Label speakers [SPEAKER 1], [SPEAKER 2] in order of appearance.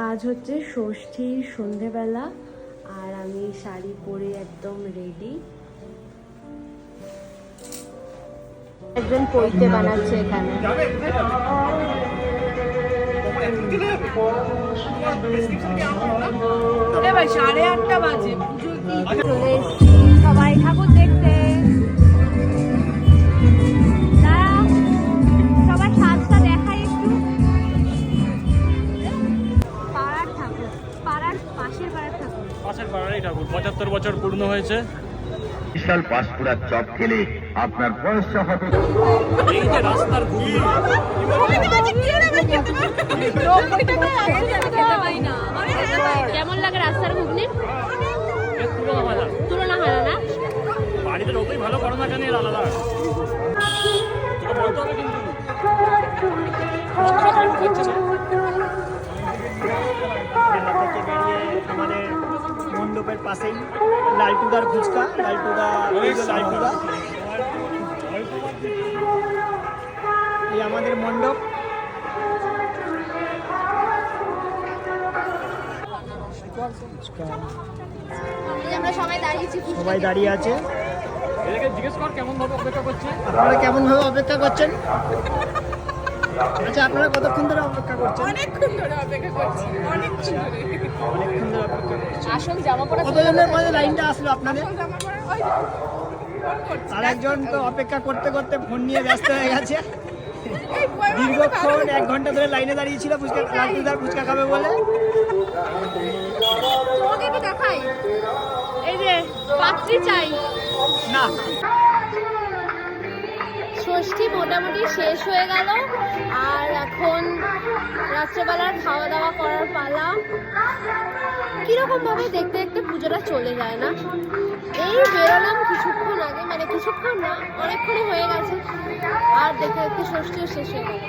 [SPEAKER 1] আজ হচ্ছে ষষ্ঠীর সন্ধেবেলা আর আমি শাড়ি পরে একদম রেডি। একজন পৈতে বানাচ্ছে এখানে।
[SPEAKER 2] ভাই 8:30 বাজে,
[SPEAKER 1] চলে এসছি সবাই ঠাকুর দেখতে। সবার সাজটা দেখাই একটু। পাড়ার ঠাকুর, পাড়ার পাশের পাড়ার ঠাকুর,
[SPEAKER 3] পাশের পাড়ারই ঠাকুর। 75 বছর পূর্ণ হয়েছে।
[SPEAKER 4] বিশাল পাঁশকুড়ার চপ খেলে আপনার বয়সটা হবে।
[SPEAKER 3] এই যে রাস্তার ঘুগনি,
[SPEAKER 1] কেমন লাগে রাস্তার ঘুগনি?
[SPEAKER 3] এর তুলনা হয় না।
[SPEAKER 1] তুলনা হয় না।
[SPEAKER 3] বাড়িতে যতই ভালো করো না কেন এর আলাদা। তোকে বলতে হবে কিন্তু।
[SPEAKER 2] আমাদের মণ্ডপের পাশেই লালটুদার ফুচকা, লালটুদা এই আমাদের মণ্ডপ।
[SPEAKER 1] আমরা
[SPEAKER 2] সবাই দাঁড়িয়ে আছে।
[SPEAKER 3] এদেরকে জিজ্ঞেস কর কেমন ভাবে অপেক্ষা করছে।
[SPEAKER 2] আপনারা কেমন ভাবে অপেক্ষা করছেন? আচ্ছা, আপনারা কতক্ষণ ধরে অপেক্ষা করছেন?
[SPEAKER 5] অনেকক্ষণ ধরে অপেক্ষা করছি, অনেকক্ষণ ধরে।
[SPEAKER 2] অনেকক্ষণ ধরে অপেক্ষা করছেন।
[SPEAKER 1] আসল জামা পরা
[SPEAKER 2] কতজনের মধ্যে লাইনটা আসলো আপনাদের?
[SPEAKER 5] জামা পরে ওই যে ফোন করছি।
[SPEAKER 2] আর একজন তো অপেক্ষা করতে করতে ফোন নিয়ে ব্যস্ত হয়ে গেছে।
[SPEAKER 5] এই কই
[SPEAKER 2] দীর্ঘক্ষণ 1 ঘন্টা ধরে লাইনে দাঁড়িয়েছিল ফুচকা, লালটুদার ফুচকা খাবে বলে।
[SPEAKER 1] তোমাকে কি দেখাই? এই যে পাত্রী চাই
[SPEAKER 2] না,
[SPEAKER 1] ষষ্ঠী মোটামুটি শেষ হয়ে গেল আর এখন রাত্রেবেলার খাওয়া দাওয়া করার পালা। কিরকম ভাবে দেখতে দেখতে পুজোটা চলে যায় না। এই বেরোলাম কিছুক্ষণ আগে, মানে কিছুক্ষণ না, অনেকক্ষণই হয়ে গেছে, আর দেখতে দেখতে ষষ্ঠীও শেষ হয়ে গেল।